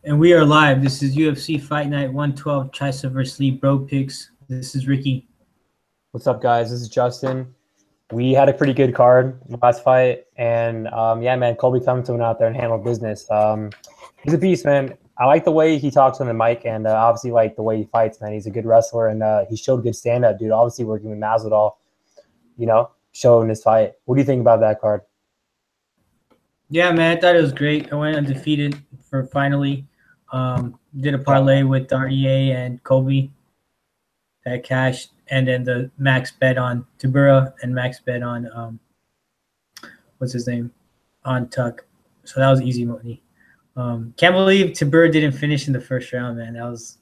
And we are live. This is UFC Fight Night 112, Chiesa vs. Lee Bro Picks. This is Ricky. What's up, guys? This is Justin. We had a pretty good card last fight, and yeah, man, Colby Covington went out there and handled business. He's a beast, man. I like the way he talks on the mic, and obviously like the way he fights, man. He's a good wrestler, and he showed good stand-up, dude. Obviously working with Masvidal, showing his fight. What do you think about that card? Yeah, man, I thought it was great. I went undefeated for finally. Did a parlay with RDA and Kobe that cashed, and then the max bet on Tibura and max bet on what's his name on Tuck. So that was easy money. Can't believe Tibura didn't finish in the first round, man. That was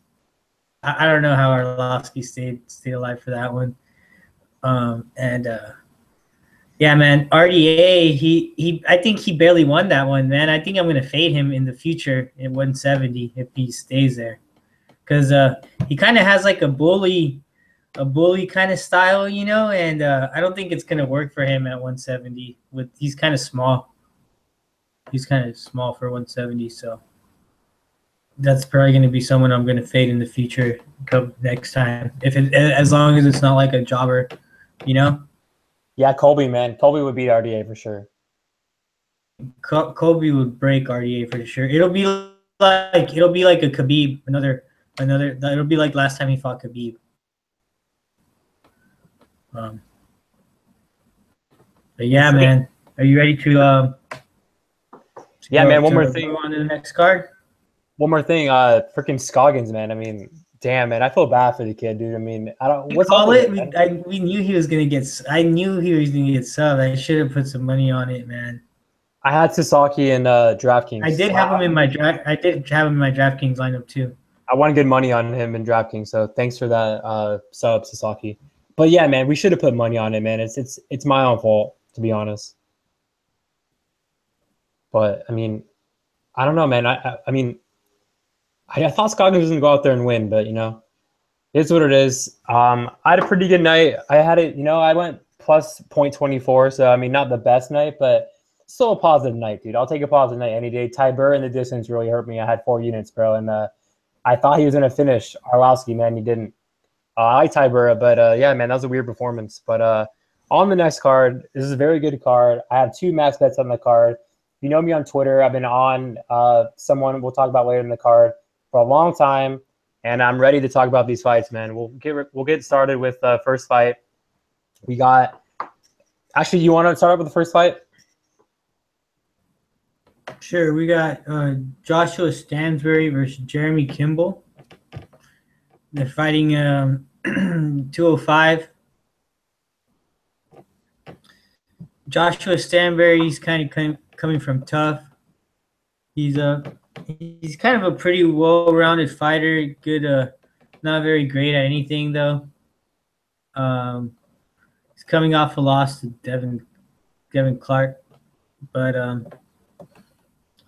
I don't know how Arlovsky stayed alive for that one. Yeah, man, RDA, he I think he barely won that one, man. I think I'm gonna fade him in the future at 170 if he stays there, because he kind of has like a bully kind of style, and I don't think it's gonna work for him at 170. He's kind of small. He's kind of small for 170, so that's probably gonna be someone I'm gonna fade in the future come next time, as long as it's not like a jobber, Yeah, Colby, man. Colby would beat RDA for sure. Kobe would break RDA for sure. It'll be like a Khabib, another. It'll be like last time he fought Khabib. But yeah, man, are you ready to? Yeah, man. One more thing. Go on to the next card. One more thing. Freaking Scoggins, man. I mean, damn, man. I feel bad for the kid, dude. I mean, I don't. What's call it? We knew he was gonna get. I knew he was gonna get subbed. I should have put some money on it, man. I had Sasaki and DraftKings. I did have him in my draft. I did have him in my DraftKings lineup too. I won good money on him in DraftKings, so thanks for that sub, Sasaki. But yeah, man, we should have put money on it, man. It's my own fault, to be honest. But I mean, I don't know, man. I mean, I thought Scoggins was gonna go out there and win, but it's what it is. I had a pretty good night. I had it, I went plus 0.24, so I mean, not the best night, but still a positive night, dude. I'll take a positive night any day. Tibur in the distance really hurt me. I had 4 units, bro, and I thought he was gonna finish Arlovsky, man. He didn't. I like Tibur, but yeah, man, that was a weird performance. But on the next card, this is a very good card. I have 2 max bets on the card. You know me on Twitter. I've been on someone we'll talk about later in the card for a long time, and I'm ready to talk about these fights, man. We'll get started with the first fight. We got. Actually, you want to start up with the first fight? Sure. We got Joshua Stansbury versus Jeremy Kimble. They're fighting 205. Joshua Stanbury, he's kind of coming from tough. He's kind of a pretty well-rounded fighter. Good, not very great at anything though. He's coming off a loss to Devin Clark, but I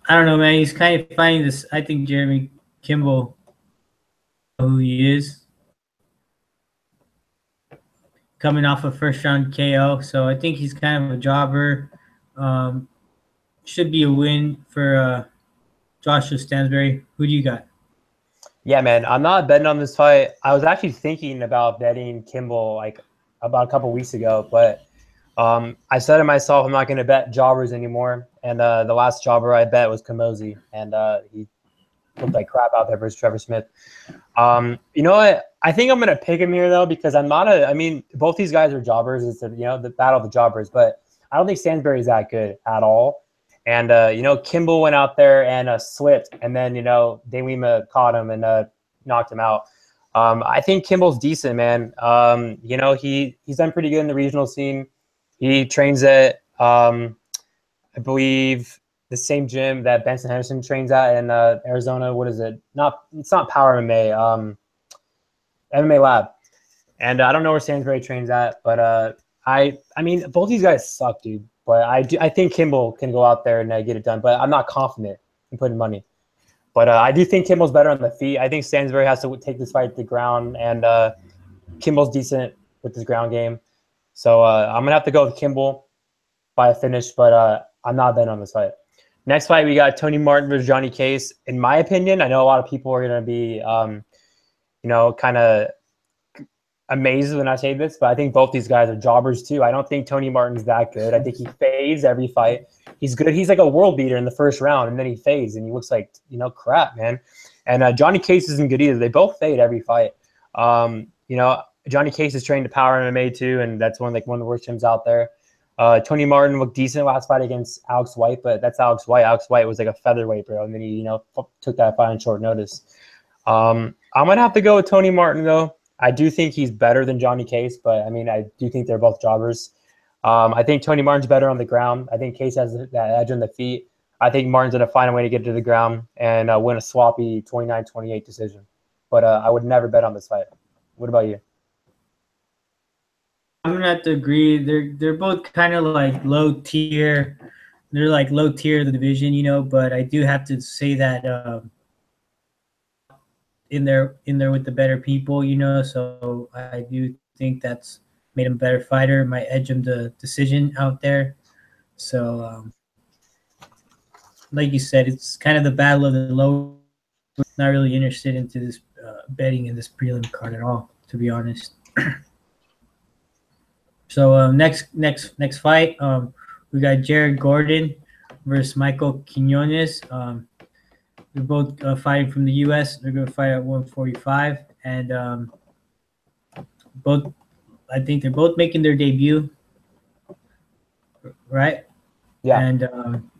don't know, man. He's kind of finding this. I think Jeremy Kimble, who he is, coming off a first-round KO, so I think he's kind of a jobber. Should be a win for Joshua Stansbury. Who do you got? Yeah, man, I'm not betting on this fight. I was actually thinking about betting Kimble like about a couple weeks ago, but I said to myself, I'm not going to bet jobbers anymore. And the last jobber I bet was Kamosi, and he looked like crap out there versus Trevor Smith. You know what? I think I'm going to pick him here, though, because I mean, both these guys are jobbers. It's the battle of the jobbers, but I don't think Stansbury is that good at all. And, Kimble went out there and slipped, and then, Daylima caught him and knocked him out. I think Kimball's decent, man. He's done pretty good in the regional scene. He trains at, I believe, the same gym that Benson Henderson trains at in Arizona. What is it? It's not Power MMA, MMA Lab. And I don't know where Stansbury trains at, but I mean, both these guys suck, dude. But I think Kimble can go out there and get it done. But I'm not confident in putting money. But I do think Kimball's better on the feet. I think Stansbury has to take this fight to the ground, and Kimball's decent with his ground game. So I'm going to have to go with Kimble by a finish, but I'm not betting on this fight. Next fight, we got Tony Martin versus Johnny Case. In my opinion, I know a lot of people are going to be, you know, kind of amazed when I say this, but I think both these guys are jobbers too. I don't think Tony Martin's that good. I think he fades every fight. He's good. He's like a world beater in the first round, and then he fades, and he looks like, you know, crap, man. And Johnny Case isn't good either. They both fade every fight. You know, Johnny Case is trained to power MMA too, and that's one of the worst gyms out there. Tony Martin looked decent last fight against Alex White, but that's Alex White. Alex White was like a featherweight, bro, and then he, you know, took that fight on short notice. I'm gonna have to go with Tony Martin though. I do think he's better than Johnny Case, but I mean, I do think they're both jobbers. I think Tony Martin's better on the ground. I think Case has that edge on the feet. I think Martin's going to find a way to get to the ground and win a sloppy 29-28 decision. But I would never bet on this fight. What about you? I'm going to have to agree. They're both kind of like low tier. They're like low tier of the division, you know, but I do have to say that in there with the better people, you know, so I do think that's made him a better fighter, might edge him the decision out there. So like you said, it's kind of the battle of the low. Not really interested into this betting in this prelim card at all, to be honest. So next fight, we got Jared Gordon versus Michael Quinones. They're both fighting from the U.S. They're going to fight at 145, and I think they're both making their debut, right? Yeah. And I'm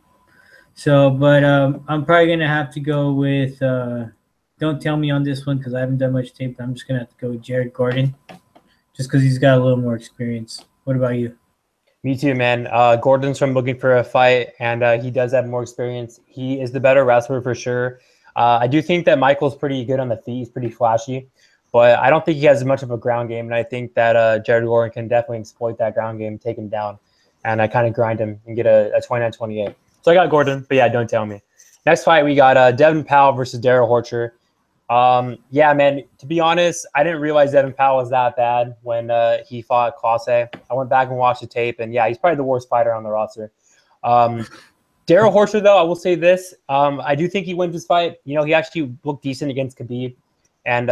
probably going to have to go with don't tell me on this one because I haven't done much tape, but I'm just going to have to go with Jared Gordon just because he's got a little more experience. What about you? Me too, man. Gordon's from looking for a fight, and he does have more experience. He is the better wrestler for sure. I do think that Michael's pretty good on the feet. He's pretty flashy, but I don't think he has much of a ground game, and I think that Jared Gordon can definitely exploit that ground game, take him down, and I kind of grind him and get a 29-28. So I got Gordon, but yeah, don't tell me. Next fight, we got Devin Powell versus Daryl Horcher. Yeah, man, to be honest, I didn't realize Devin Powell was that bad when he fought Clase. I went back and watched the tape, and yeah, he's probably the worst fighter on the roster. Daryl Horcher, though, I will say this. I do think he wins this fight. You know, he actually looked decent against Khabib, and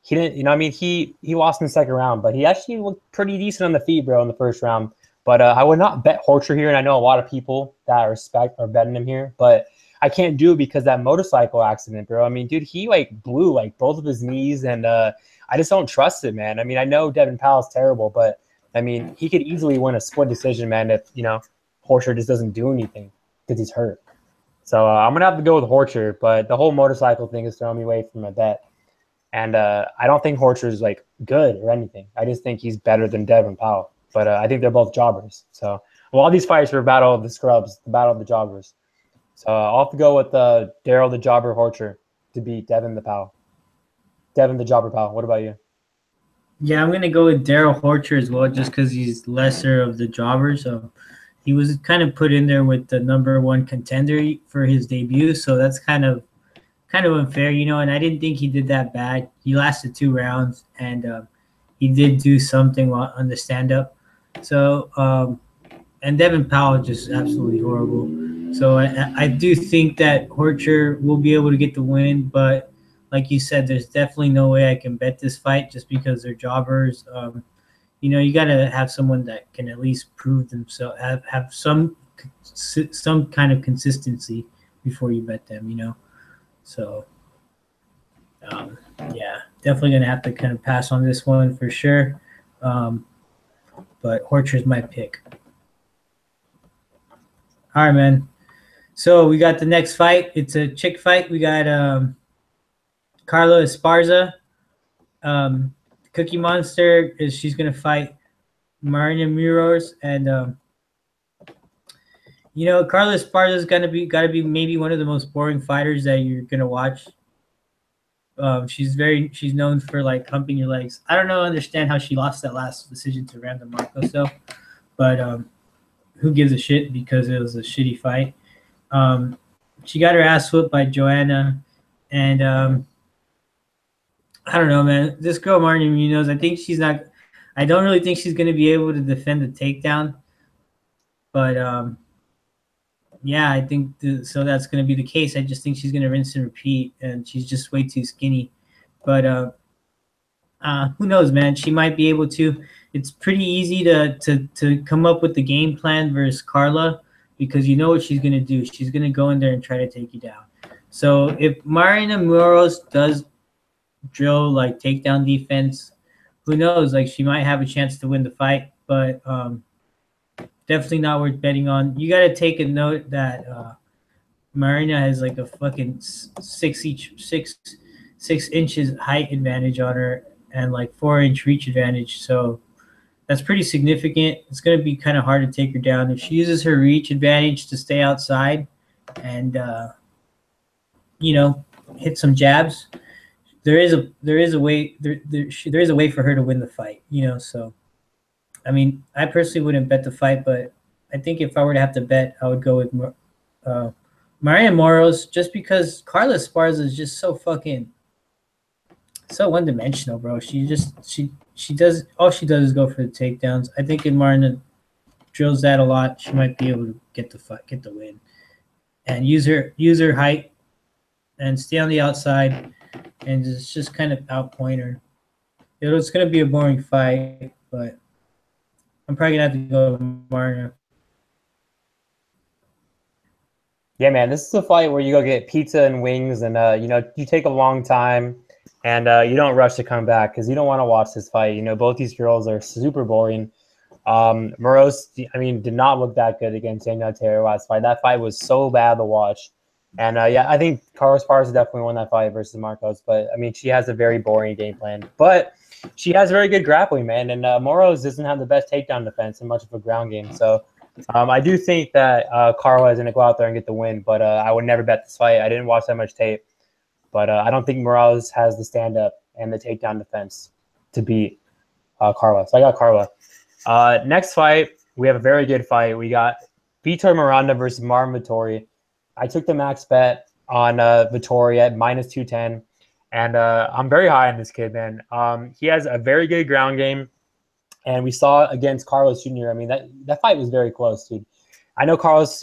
he didn't, you know, I mean, he lost in the second round, but he actually looked pretty decent on the feet, bro, in the first round. But I would not bet Horcher here, and I know a lot of people that I respect are betting him here, but I can't do it because that motorcycle accident, bro. I mean, dude, he like blew like both of his knees, and I just don't trust it, man. I mean, I know Devin Powell's terrible, but I mean, he could easily win a split decision, man, if, you know, Horcher just doesn't do anything because he's hurt. So I'm going to have to go with Horcher, but the whole motorcycle thing is throwing me away from my bet. And I don't think Horcher is like good or anything. I just think he's better than Devin Powell. But I think they're both jobbers. So all these fights are battle of the scrubs, the battle of the jobbers. So I'll have to go with Daryl the Jobber Horcher to beat Devin the Powell. Devin the Jobber Powell. What about you? Yeah, I'm going to go with Daryl Horcher as well just because he's lesser of the jobbers. So he was kind of put in there with the #1 contender for his debut. So that's kind of unfair, you know, and I didn't think he did that bad. He lasted 2 rounds, and he did do something on the stand-up. So, and Devin Powell just absolutely horrible. So I do think that Horcher will be able to get the win, but like you said, there's definitely no way I can bet this fight just because they're jobbers. You know, you got to have someone that can at least prove themselves, have some kind of consistency before you bet them, you know. So, yeah, definitely going to have to kind of pass on this one for sure. But Horcher's my pick. All right, man. So we got the next fight. It's a chick fight. We got Carla Esparza. Cookie Monster she's going to fight Marina Moroz. And, you know, Carla Esparza is got to be maybe one of the most boring fighters that you're going to watch. She's known for like humping your legs. I don't understand how she lost that last decision to Randa Marcos though, but who gives a shit because it was a shitty fight. She got her ass whooped by Joanna, and I don't know, man. This girl Marina Munoz, I don't really think she's gonna be able to defend the takedown, but yeah, I think so. That's going to be the case. I just think she's going to rinse and repeat, and she's just way too skinny. But who knows, man? She might be able to. It's pretty easy to come up with the game plan versus Carla because you know what she's going to do. She's going to go in there and try to take you down. So if Marina Moroz does drill like takedown defense, who knows? Like she might have a chance to win the fight, but definitely not worth betting on. You got to take a note that Marina has like a fucking 6 inches height advantage on her and like 4-inch reach advantage. So that's pretty significant. It's going to be kind of hard to take her down if she uses her reach advantage to stay outside and hit some jabs. There is a way there is a way for her to win the fight. So I mean, I personally wouldn't bet the fight, but I think if I were to have to bet, I would go with Maria Moroz, just because Carla Esparza is just so one-dimensional, bro. She does all she does is go for the takedowns. I think if Marina drills that a lot, she might be able to get the win, and use her height and stay on the outside, and just kind of outpoint her. It's going to be a boring fight, but I'm probably gonna have to go with Marina. Yeah, man, this is a fight where you go get pizza and wings, and you take a long time, and you don't rush to come back because you don't want to watch this fight. Both these girls are super boring. Moroz, did not look that good against Danielle Taylor last fight. That fight was so bad to watch. And I think Carlos Esparza definitely won that fight versus Marcos. But she has a very boring game plan. But she has very good grappling, man. And Moroz doesn't have the best takedown defense and much of a ground game. So I do think that Carla is going to go out there and get the win. But I would never bet this fight. I didn't watch that much tape. But I don't think Moroz has the stand-up and the takedown defense to beat Carla. So I got Carla. Next fight, we have a very good fight. We got Vitor Miranda versus Marvin Vettori. I took the max bet on Vettori at -210, and I'm very high on this kid, man. He has a very good ground game, and we saw against Carlos Jr. That fight was very close, dude. I know Carlos,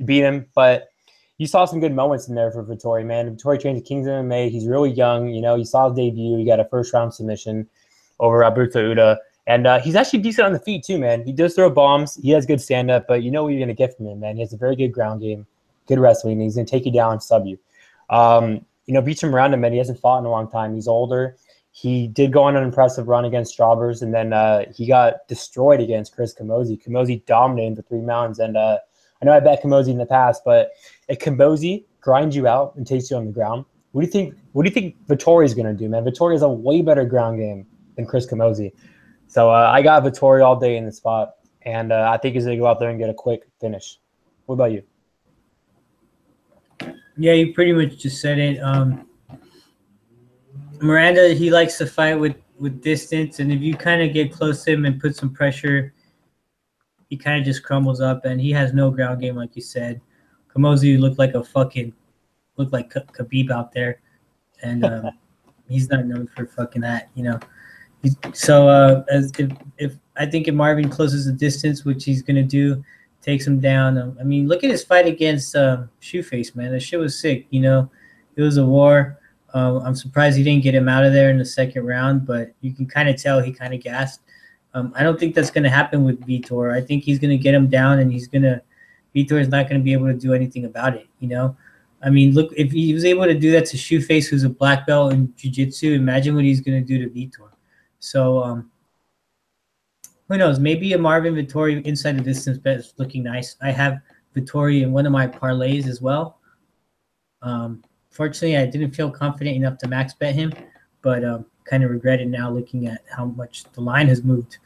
beat him, but you saw some good moments in there for Vettori, man. Vettori trains at Kings MMA. He's really young. You saw his debut. He got a first-round submission over Alberto Uda. And he's actually decent on the feet, too, man. He does throw bombs. He has good stand-up, but you know what you're going to get from him, man. He has a very good ground game, good wrestling, and he's going to take you down and sub you. Vitor Miranda, man, he hasn't fought in a long time. He's older. He did go on an impressive run against Strawbers, and then he got destroyed against Chris Camozzi. Camozzi dominated the 3 rounds, and I know I bet Camozzi in the past, but if Camozzi grinds you out and takes you on the ground, what do you think Vettori's going to do, man? Vettori has a way better ground game than Chris Camozzi. So I got Vettori all day in the spot, and I think he's going to go out there and get a quick finish. What about you? Yeah, you pretty much just said it. Miranda, he likes to fight with distance, and if you kind of get close to him and put some pressure, he kind of just crumbles up, and he has no ground game, like you said. Camozzi looked like Khabib out there, and he's not known for fucking that, So if I think if Marvin closes the distance, which he's gonna do, takes him down. Look at his fight against Shoeface, man. That shit was sick. It was a war. I'm surprised he didn't get him out of there in the second round, but you can kind of tell he kind of gassed. I don't think that's gonna happen with Vitor. I think he's gonna get him down, and Vitor is not gonna be able to do anything about it. Look, if he was able to do that to Shoeface, who's a black belt in jiu-jitsu, imagine what he's gonna do to Vitor. So who knows? Maybe a Marvin Vettori inside the distance bet is looking nice. I have Vettori in one of my parlays as well. Fortunately, I didn't feel confident enough to max bet him, but kind of regret it now looking at how much the line has moved.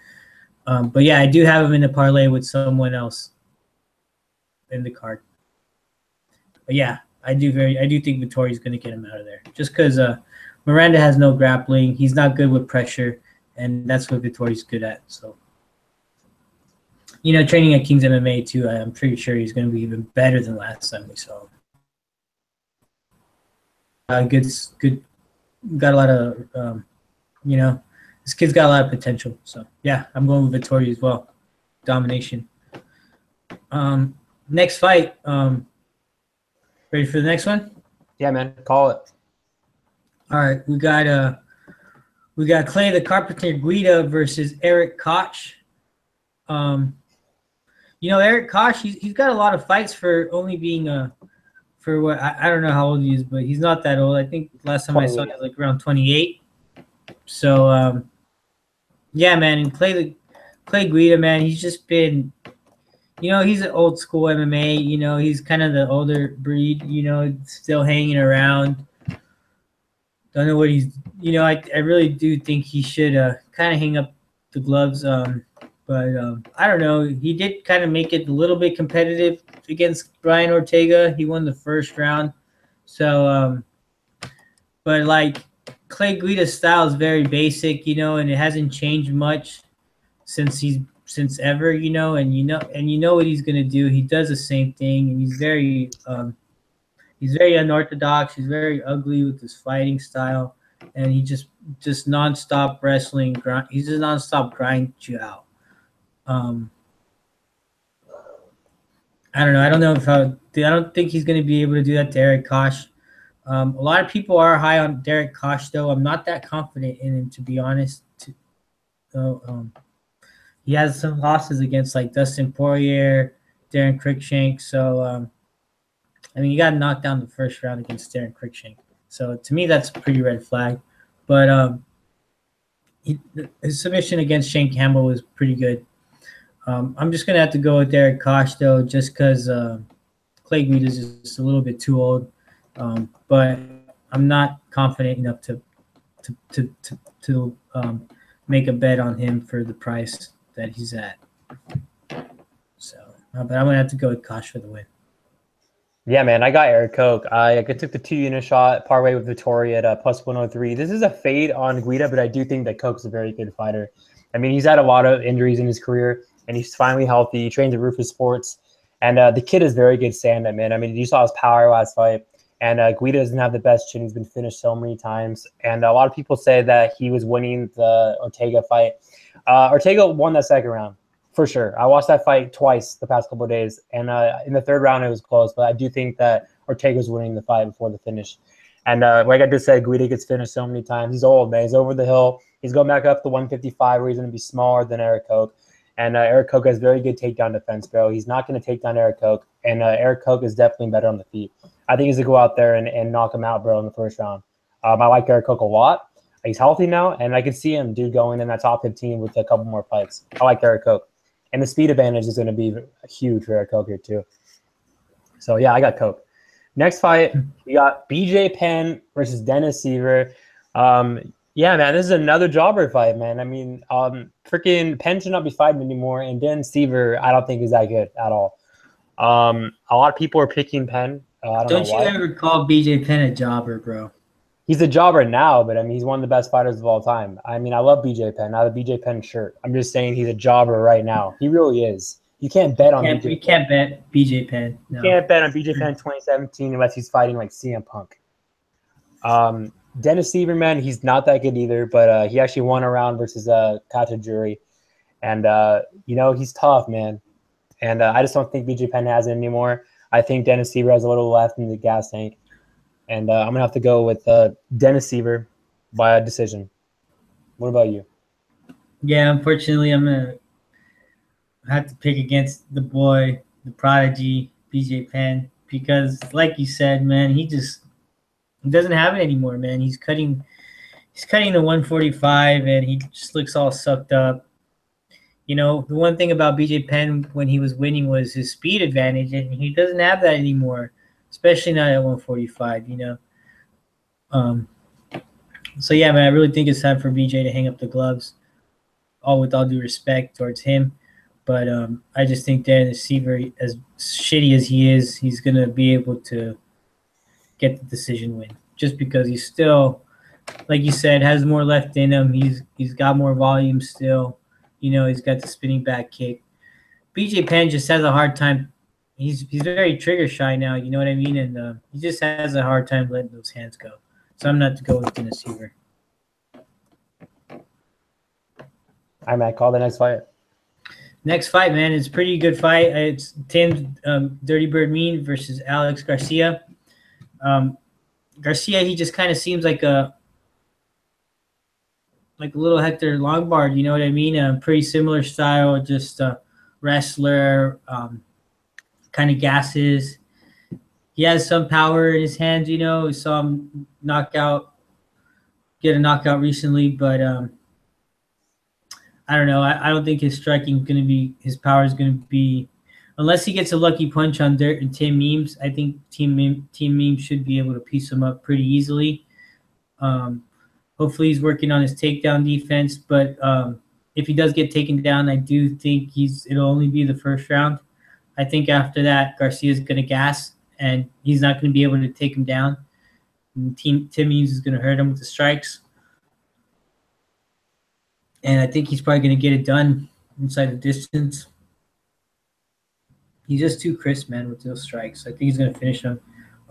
But yeah, I do have him in a parlay with someone else in the card. But yeah, I do think Vettori is going to get him out of there, just because Miranda has no grappling. He's not good with pressure, and that's what Vettori's good at. So, training at Kings MMA too, I'm pretty sure he's going to be even better than last time we saw him. Good. Got a lot of, this kid's got a lot of potential. So yeah, I'm going with Vettori as well. Domination. next fight. Ready for the next one? Yeah, man. Call it. All right, we got Clay the Carpenter Guida versus Eric Koch. Eric Koch, he's got a lot of fights for only being for what I don't know how old he is, but he's not that old. I think last time I saw him was like around 28. So yeah, man, and Clay Guida, man, he's just been, he's an old school MMA. He's kind of the older breed. Still hanging around. Don't know what he's. I really do think he should kind of hang up the gloves. But I don't know. He did kind of make it a little bit competitive against Brian Ortega. He won the first round. So, but like Clay Guida's style is very basic, and it hasn't changed much since ever, and you know what he's gonna do. He does the same thing, and he's very unorthodox. He's very ugly with his fighting style, and he just nonstop wrestling. He's just nonstop grind you out. I don't know. I don't think he's going to be able to do that to Eric Koch. A lot of people are high on Derek Koch, though. I'm not that confident in him, to be honest. He has some losses against like Dustin Poirier, Darren Cruikshank. So, he got knocked down the first round against Darren Cruikshank. So to me, that's a pretty red flag. But his submission against Shane Campbell was pretty good. I'm just going to have to go with Derek Koch, though, just because Clay Guida is just a little bit too old. But I'm not confident enough to make a bet on him for the price that he's at. So, but I'm going to have to go with Koch for the win. Yeah, man, I got Eric Koch. I took the 2-unit shot, parlay with Vettori at plus 103. This is a fade on Guida, but I do think that Koch's a very good fighter. He's had a lot of injuries in his career, and he's finally healthy. He trains at Rufus Sports, and the kid is very good stand-up, man. You saw his power last fight, and Guida doesn't have the best chin. He's been finished so many times, and a lot of people say that he was winning the Ortega fight. Ortega won that second round, for sure. I watched that fight twice the past couple of days, and in the third round it was close, but I do think that Ortega's winning the fight before the finish. And like I just said, Guida gets finished so many times. He's old, man. He's over the hill. He's going back up to 155 where he's going to be smaller than Eric Koch. And Eric Koch has very good takedown defense, bro. He's not going to take down Eric Koch. And Eric Koch is definitely better on the feet. I think he's going to go out there and knock him out, bro, in the first round. I like Eric Koch a lot. He's healthy now, and I can see him, dude, going in that top 15 with a couple more fights. I like Eric Koch. And the speed advantage is going to be huge for Eric Koch here, too. So, yeah, I got Koch. Next fight, we got BJ Penn versus Dennis Siver. Yeah, man, this is another jobber fight, man. Freaking Penn should not be fighting anymore, and Dennis Siver, I don't think is that good at all. A lot of people are picking Penn. I don't know why. Don't you ever call BJ Penn a jobber, bro? He's a jobber now, but he's one of the best fighters of all time. I love BJ Penn. I have a BJ Penn shirt. I'm just saying he's a jobber right now. He really is. You can't bet on BJ. You can't bet BJ Penn. No. You can't bet on BJ Penn 2017 unless he's fighting like CM Punk. Dennis Siver, man, he's not that good either, but he actually won a round versus Katajuri. And, he's tough, man. And I just don't think BJ Penn has it anymore. I think Dennis Siver has a little left in the gas tank. And I'm going to have to go with Dennis Siver by a decision. What about you? Yeah, unfortunately, I'm going to have to pick against the boy, the prodigy, BJ Penn, because like you said, man, he doesn't have it anymore, man. He's cutting the 145, and he just looks all sucked up. The one thing about BJ Penn when he was winning was his speed advantage, and he doesn't have that anymore, especially not at 145, So, yeah, man, I really think it's time for BJ to hang up the gloves, with all due respect towards him. But I just think Dennis Siver, as shitty as he is, he's going to be able to get the decision win just because he's still, like you said, has more left in him. He's got more volume still. He's got the spinning back kick. BJ Penn just has a hard time. He's very trigger shy now, you know what I mean? And he just has a hard time letting those hands go. So I'm not to go with Dennis Siver. All right, Matt, call the next fight. Next fight, man, it's a pretty good fight. It's Tim Dirty Bird Mean versus Alex Garcia. Garcia, he just kind of seems like a little Hector Lombard, you know what I mean? Pretty similar style, just wrestler, kind of gasses. He has some power in his hands, you know. We saw him get a knockout recently, but I don't know. I don't think his power is going to be, unless he gets a lucky punch on Dirt and Tim Memes. I think Team Memes should be able to piece him up pretty easily. Hopefully he's working on his takedown defense, but if he does get taken down, I do think it'll only be the first round. I think after that, Garcia's going to gas, and he's not going to be able to take him down. And Tim Memes is going to hurt him with the strikes. And I think he's probably going to get it done inside the distance. He's just too crisp, man, with those strikes. I think he's going to finish him.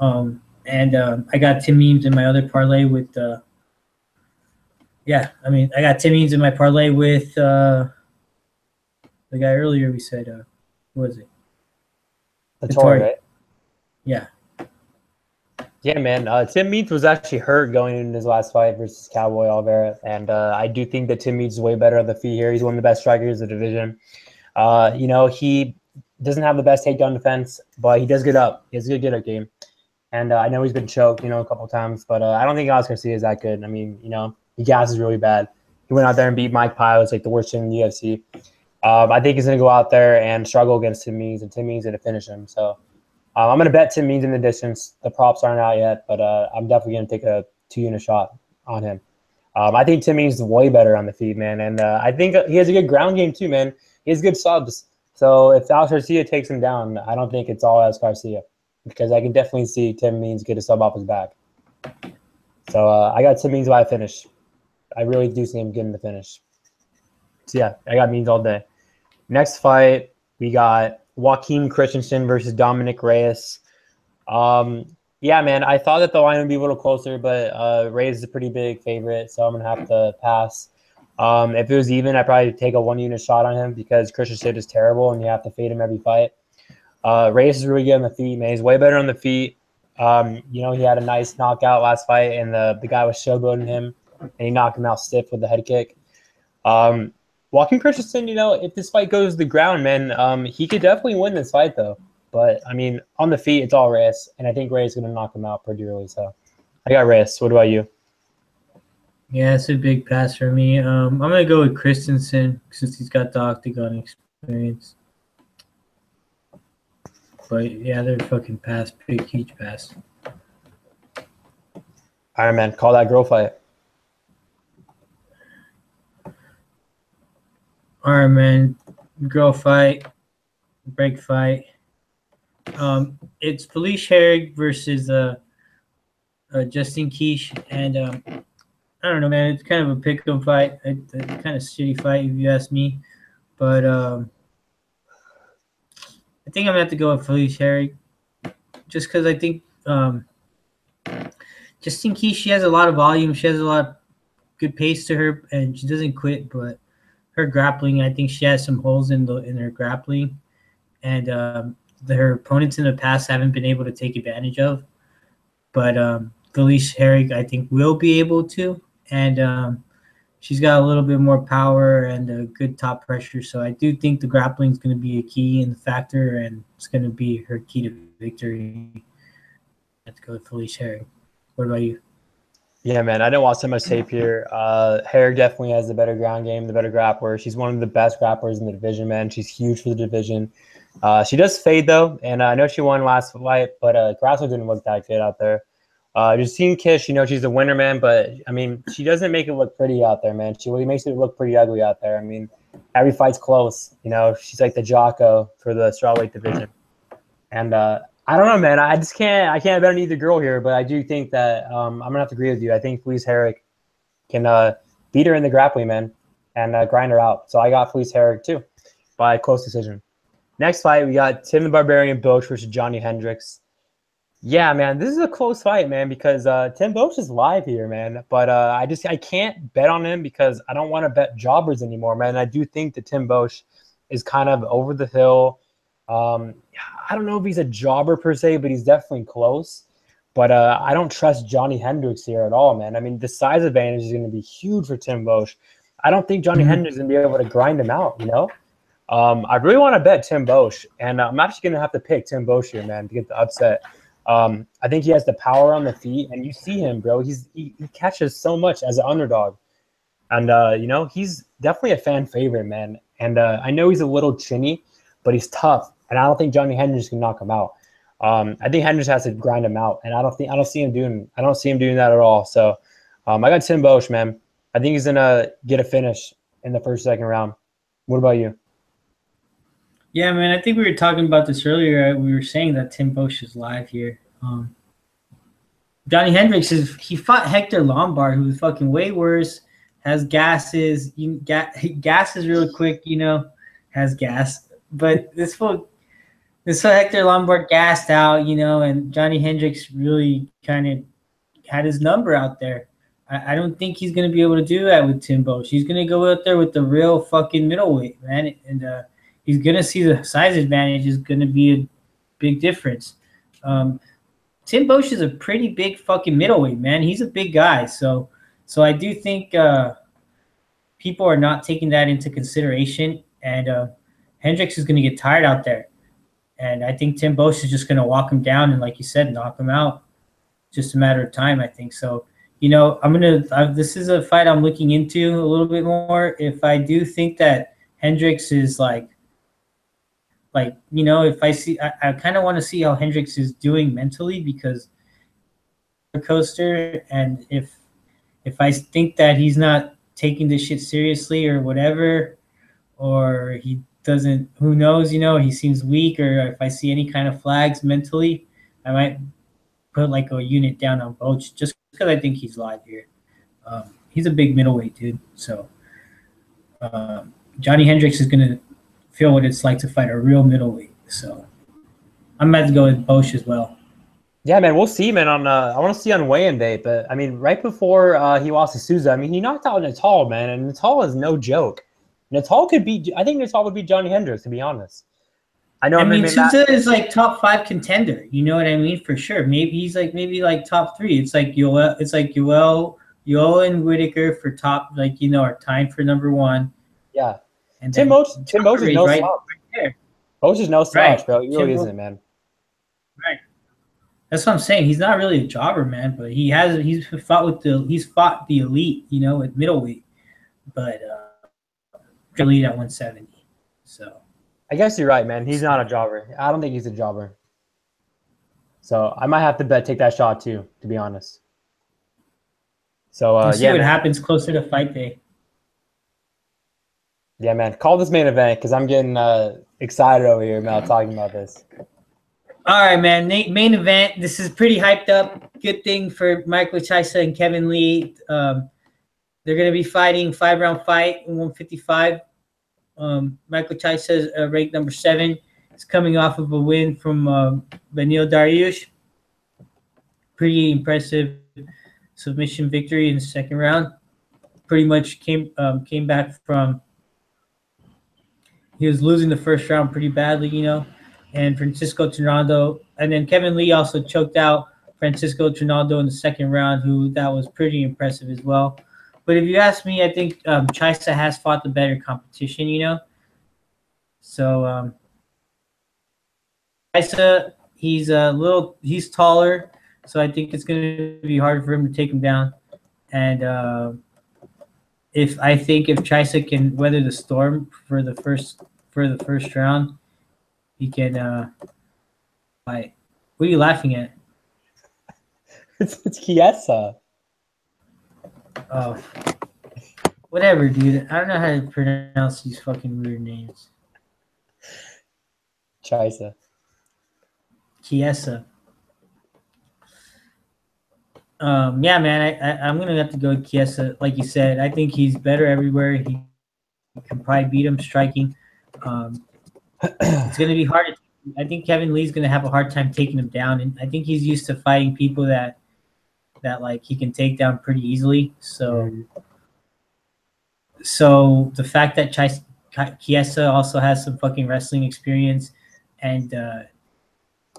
I got Tim Memes in my other parlay with I got Tim Memes in my parlay with the guy earlier we said, who was it? Vettori, right? Yeah. Yeah, man. Tim Means was actually hurt going into his last fight versus Cowboy Oliveira, and I do think that Tim Means is way better on the feet here. He's one of the best strikers of the division. He doesn't have the best takedown defense, but he does get up. He has a good get-up game. And I know he's been choked, a couple times, but I don't think Alex Garcia is that good. I mean, he gasses really bad. He went out there and beat Mike Powell. It's like the worst thing in the UFC. I think he's going to go out there and struggle against Tim Means, and Tim Means is going to finish him. So I'm going to bet Tim Means in the distance. The props aren't out yet, but I'm definitely going to take a 2-unit shot on him. I think Tim Means is way better on the feet, man. And I think he has a good ground game too, man. He has good subs. So if Alex Garcia takes him down, I don't think it's all Alex Garcia, because I can definitely see Tim Means get a sub off his back. So I got Tim Means by a finish. I really do see him getting the finish. So yeah, I got Means all day. Next fight, we got Joaquin Christensen versus Dominic Reyes. Yeah, man, I thought that the line would be a little closer, but Reyes is a pretty big favorite, so I'm going to have to pass. If it was even, I'd probably take a 1-unit shot on him, because Christensen is terrible and you have to fade him every fight. Reyes is really good on the feet, man. He's way better on the feet. He had a nice knockout last fight, and the guy was showboating him, and he knocked him out stiff with the head kick. Joaquin Christensen, if this fight goes to the ground, man, he could definitely win this fight, though. But, I mean, on the feet, it's all Reyes, and I think Reyes is going to knock him out pretty early. So I got Reyes. What about you? Yeah, it's a big pass for me. I'm going to go with Christensen since he's got the octagon experience. But, yeah, they're fucking pass. Big, huge pass. All right, man. Call that girl fight. All right, man. Girl fight. Break fight. It's Felice Herrig versus Justin Kish. And I don't know, man. It's kind of a pick-em fight. It's kind of shitty fight, if you ask me. But I think I'm going to have to go with Felice Herrig, just because I think Justin Kish, she has a lot of volume. She has a lot of good pace to her, and she doesn't quit. But her grappling, I think she has some holes in her grappling, and her opponents in the past haven't been able to take advantage of. But Felice Herrig, I think, will be able to, and she's got a little bit more power and a good top pressure. So I do think the grappling is going to be a key and factor, and it's going to be her key to victory. I have to go with Felice Herrig. What about you? Yeah, man, I didn't watch so much tape here. Herrig definitely has the better ground game, the better grappler. She's one of the best grapplers in the division, man. She's huge for the division. She does fade, though, and I know she won last fight, but Grasso didn't look that good out there. Just seeing Kish, she's a winner, man, but, I mean, she doesn't make it look pretty out there, man. She really makes it look pretty ugly out there. I mean, every fight's close. She's like the Jocko for the strawweight division. And I don't know, man. I can't bet on either girl here, but I do think that I'm going to have to agree with you. I think Felice Herrig can beat her in the grappling, man, and grind her out. So I got Felice Herrig, too, by close decision. Next fight, we got Tim the Barbarian Boetch versus Johnny Hendricks. Yeah, man, this is a close fight, man, because Tim Boetch is live here, man. But I can't bet on him because I don't want to bet jobbers anymore, man. I do think that Tim Boetch is kind of over the hill. I don't know if he's a jobber per se, but he's definitely close. But I don't trust Johnny Hendricks here at all, man. I mean, the size advantage is going to be huge for Tim Boetsch. I don't think Johnny Hendricks is going to be able to grind him out, you know? I really want to bet Tim Boetsch, and I'm actually going to have to pick Tim Boetsch here, man, to get the upset. I think he has the power on the feet, and you see him, bro. He catches so much as an underdog. And, you know, he's definitely a fan favorite, man. And I know he's a little chinny, but he's tough, and I don't think Johnny Hendricks can knock him out. I think Hendricks has to grind him out, and I don't see him doing that at all. So I got Tim Boetsch, man. I think he's gonna get a finish in the second round. What about you? Yeah, man. I think we were talking about this earlier. We were saying that Tim Boetsch is live here. Johnny Hendricks he fought Hector Lombard, who was fucking way worse. Has gases. Gases really quick, you know. Has gas, but this Hector Lombard gassed out, you know, and Johnny Hendricks really kind of had his number out there. I don't think he's going to be able to do that with Tim Boetsch. He's going to go out there with the real fucking middleweight, man, and he's going to see the size advantage is going to be a big difference. Tim Boetsch is a pretty big fucking middleweight, man. He's a big guy, so I do think people are not taking that into consideration, and Hendricks is going to get tired out there. And I think Tim Boetsch is just going to walk him down and, like you said, knock him out. Just a matter of time, I think. So, you know, this is a fight I'm looking into a little bit more. If I do think that Hendricks is like, you know, if I see, I kind of want to see how Hendricks is doing mentally, because coaster. And if I think that he's not taking this shit seriously or whatever, or he doesn't, who knows, you know, he seems weak, or if I see any kind of flags mentally, I might put like a unit down on Boetsch just because I think he's live here. He's a big middleweight dude, so Johnny Hendricks is gonna feel what it's like to fight a real middleweight, so I'm about to go with Boetsch as well. Yeah, man, we'll see, man. I want to see on weigh-in day, but I mean, right before he lost to Souza, I mean, he knocked out Natal, man, and Natal is no joke. I think Natal would be Johnny Hendricks, to be honest. I mean, Souza is like top 5 contender. You know what I mean? For sure. Maybe he's like top 3. It's like Yoel and Whitaker for top, like, you know, are tied for number 1. Yeah. And Tim Boetsch is no slouch. Right, Boetsch is no slouch, bro. He really isn't, man. Right. That's what I'm saying. He's not really a jobber, man, but he's fought the elite, you know, at middleweight, but elite at 170. So I guess you're right, man. He's not a jobber. I don't think he's a jobber. So I might have to take that shot too, to be honest. So we'll see what happens closer to fight day. Yeah, man. Call this main event because I'm getting excited over here, man, talking about this. All right, man. Main event. This is pretty hyped up. Good thing for Michael Chiesa and Kevin Lee. They're going to be fighting 5-round fight in 155. Michael Chiesa is ranked number 7. He's coming off of a win from Beneil Dariush. Pretty impressive submission victory in the second round. Pretty much came back from, he was losing the first round pretty badly, you know. And Francisco Trinaldo, and then Kevin Lee also choked out Francisco Trinaldo in the second round, that was pretty impressive as well. But if you ask me, I think Chiesa has fought the better competition, you know. So Chiesa, he's taller, so I think it's going to be hard for him to take him down. And if Chiesa can weather the storm for the first round, he can fight. What are you laughing at? It's Chiesa. Oh, whatever, dude. I don't know how to pronounce these fucking weird names. Chiesa. Yeah, man. I'm gonna have to go with Chiesa. Like you said, I think he's better everywhere. He can probably beat him striking. It's gonna be hard. I think Kevin Lee's gonna have a hard time taking him down, and I think he's used to fighting people that like he can take down pretty easily. So the fact that Chiesa also has some fucking wrestling experience, and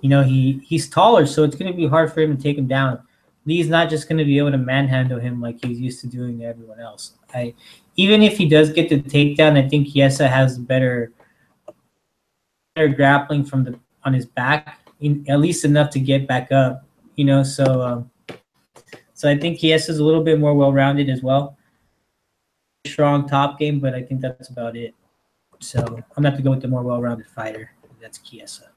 you know, he's taller, so it's gonna be hard for him to take him down. Lee's not just gonna be able to manhandle him like he's used to doing to everyone else. Even if he does get the takedown, I think Chiesa has better grappling on his back, at least enough to get back up. You know, so I think Chiesa's a little bit more well-rounded as well. Strong top game, but I think that's about it. So I'm gonna have to go with the more well-rounded fighter. That's Chiesa.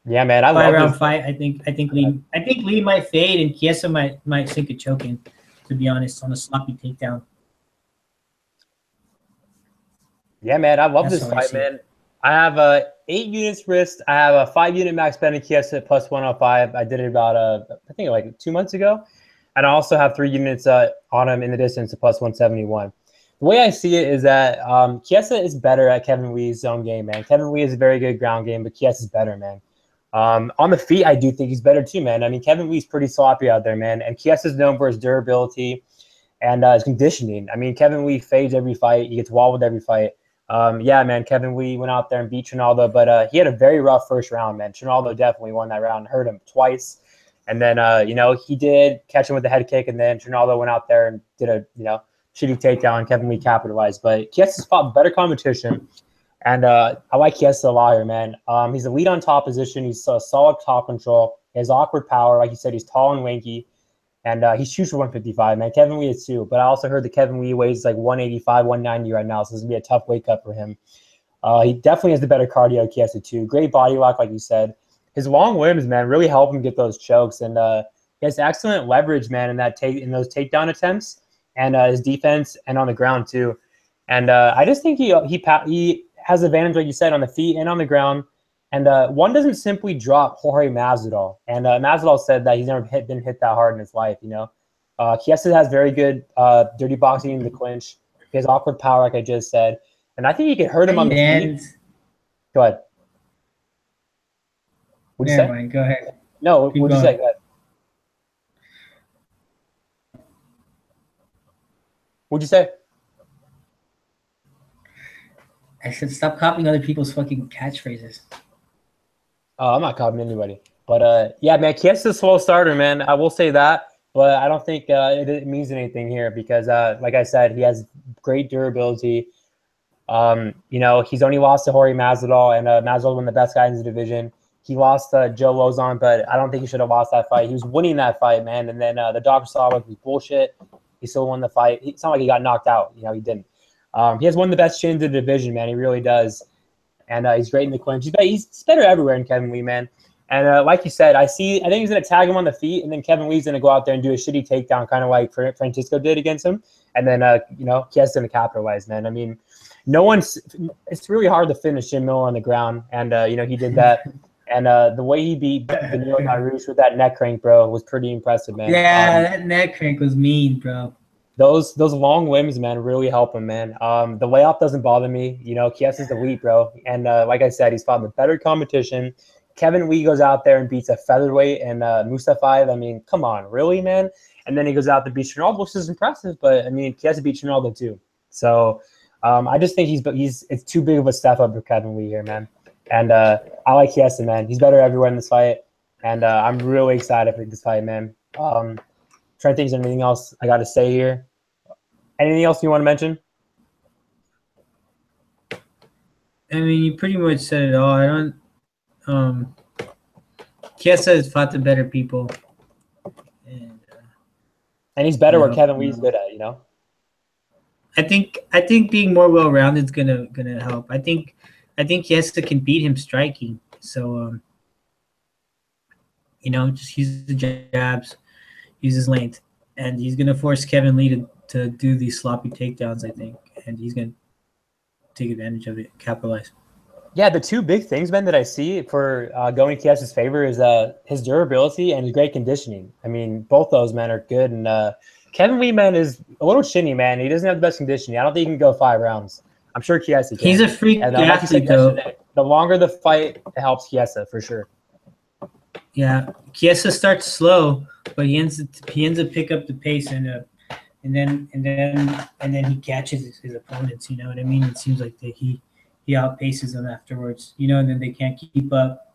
Yeah, man, I love 5-round fight. I think Lee might fade and Chiesa might sink a choke in, to be honest, on a sloppy takedown. Yeah, man, I love this fight, man. I have 8 units risked. I have a 5-unit max bet in Chiesa at plus 105. I did it about I think like 2 months ago, and I also have 3 units on him in the distance at plus 171. The way I see it is that Chiesa is better at Kevin Lee's zone game, man. Kevin Lee is a very good ground game, but Chiesa is better, man. On the feet, I do think he's better too, man. I mean, Kevin Lee's pretty sloppy out there, man, and Chiesa is known for his durability and his conditioning. I mean, Kevin Lee fades every fight. He gets wobbled every fight. Yeah, man, Kevin Lee went out there and beat Trinaldo, but he had a very rough first round, man. Trinaldo definitely won that round, hurt him twice. And then, you know, he did catch him with the head kick, and then Trinaldo went out there and did a, you know, shitty takedown. Kevin Lee capitalized. But Chiesa's fought better competition, and I like Chiesa a lot here, man. He's a lead on top position. He's a solid top control. He has awkward power. Like you said, he's tall and lanky. And he shoots for 155, man. Kevin Lee is too. But I also heard that Kevin Lee weighs like 185, 190 right now. So this is going to be a tough wake up for him. He definitely has the better cardio, Chiesa too. Great body lock, like you said. His long limbs, man, really help him get those chokes. And he has excellent leverage, man, in those takedown attempts. And his defense and on the ground too. And I just think he has advantage, like you said, on the feet and on the ground. And one doesn't simply drop Jorge Masvidal. And Masvidal said that he's never been hit that hard in his life, you know. Chiesa has very good dirty boxing in the clinch. He has awkward power, like I just said. And I think he could hurt him on the feet. Go ahead. What'd you say? Mind. Go ahead. No, what'd you say? Go ahead. What'd you say? I said stop copying other people's fucking catchphrases. I'm not copying anybody. But, yeah, man, Chiesa's a slow starter, man. I will say that. But I don't think it means anything here because, like I said, he has great durability. You know, he's only lost to Jorge Masvidal, and Masvidal one of the best guys in the division. He lost Joe Lozon, but I don't think he should have lost that fight. He was winning that fight, man. And then the doctor saw it was bullshit. He still won the fight. It's not like he got knocked out. You know, he didn't. He has one of the best chins in the division, man. He really does. And he's great in the clinch. He's better everywhere in Kevin Lee, man. And like you said, I think he's going to tag him on the feet, and then Kevin Lee's going to go out there and do a shitty takedown, kind of like Francisco did against him. And then, you know, Chiesa's going to capitalize, man. I mean, it's really hard to finish Jim Miller on the ground. And, you know, he did that. And the way he beat Danilo Narush with that neck crank, bro, was pretty impressive, man. Yeah, that neck crank was mean, bro. Those long limbs, man, really help him, man. The layoff doesn't bother me. You know, Chiesa's elite, bro. And like I said, he's fought the better competition. Kevin Lee goes out there and beats a featherweight and Mustafa. I mean, come on, really, man? And then he goes out to beat Ronaldo, which is impressive. But, I mean, Chiesa beat Ronaldo too. So I just think it's too big of a step up for Kevin Lee here, man. And I like Chiesa, man. He's better everywhere in this fight. And I'm really excited for this fight, man. Trying to think of anything else I got to say here. Anything else you want to mention? I mean, you pretty much said it all. I don't. Chiesa has fought the better people, and he's better where Kevin Lee's good at. You know. I think being more well-rounded is gonna help. I think Chiesa can beat him striking. So you know, just use the jabs, use his length, and he's gonna force Kevin Lee to do these sloppy takedowns, I think, and he's going to take advantage of it, capitalize. Yeah, the two big things, man, that I see for going in Chiesa's favor is his durability and his great conditioning. I mean, both those, man, are good. And Kevin Lee, man, is a little shinny, man. He doesn't have the best conditioning. I don't think he can go 5 rounds. I'm sure Chiesa can. He's a freak athlete, though. The longer the fight, it helps Chiesa, for sure. Yeah, Chiesa starts slow, but he ends up pick up the pace, and and then he catches his opponents. You know what I mean? It seems like that he outpaces them afterwards. You know, and then they can't keep up.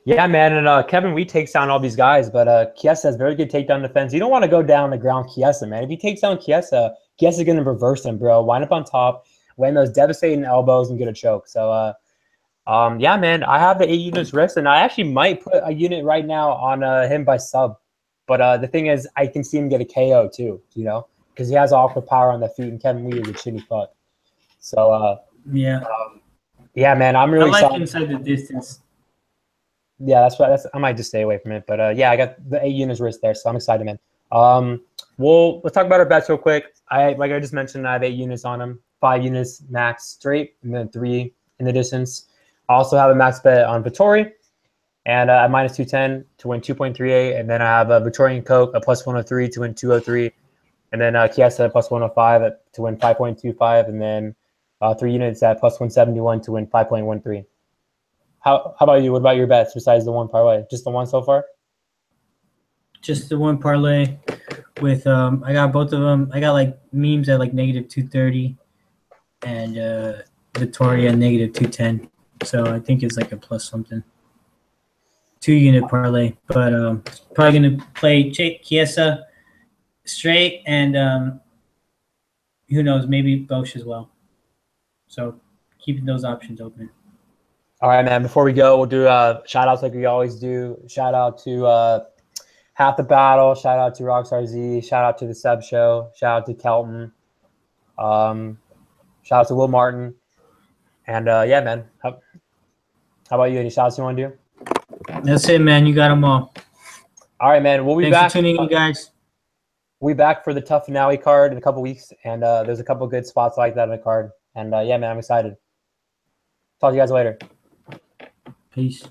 Yeah, man, and Kevin Wheat takes down all these guys, but Chiesa has very good takedown defense. You don't want to go down the ground Chiesa, man. If he takes down Chiesa, Chiesa's going to reverse him, bro. Wind up on top, land those devastating elbows, and get a choke. So, yeah, man, I have the 8 units wrist, and I actually might put a unit right now on him by sub. But the thing is, I can see him get a KO too, you know, because he has awkward power on the feet, and Kevin Wheat is a shitty fuck. So, yeah, man, I'm really I like excited. inside the distance. Yeah, I might just stay away from it. But yeah, I got the 8 units wrist there, so I'm excited, man. Let's talk about our bets real quick. Like I just mentioned, I have 8 units on them, 5 units max straight, and then 3 in the distance. I also have a max bet on Vettori, and at minus 210 to win 2.38, and then I have a Vettori and Koch at plus 103 to win 203, and then Chiesa at plus 105 to win 5.25, and then 3 units at plus 171 to win 5.13. How about you? What about your bets besides the one parlay? Just the one so far? Just the one parlay with I got both of them. I got like memes at like negative 230 and Victoria negative 210. So I think it's like a plus something. 2 unit parlay, but probably gonna play Chiesa straight and who knows, maybe Boetsch as well. So keeping those options open. All right, man. Before we go, we'll do shout outs like we always do. Shout out to Half the Battle. Shout out to Rockstar Z. Shout out to the Seb Show. Shout out to Kelton. Shout out to Will Martin. And yeah, man. How about you? Any shout outs you want to do? That's it, man. You got them all. All right, man. We'll be Thanks back. for tuning in, guys. We'll be back for the tough finale card in a couple weeks. And there's a couple good spots like that on the card. And yeah, man, I'm excited. Talk to you guys later. Peace.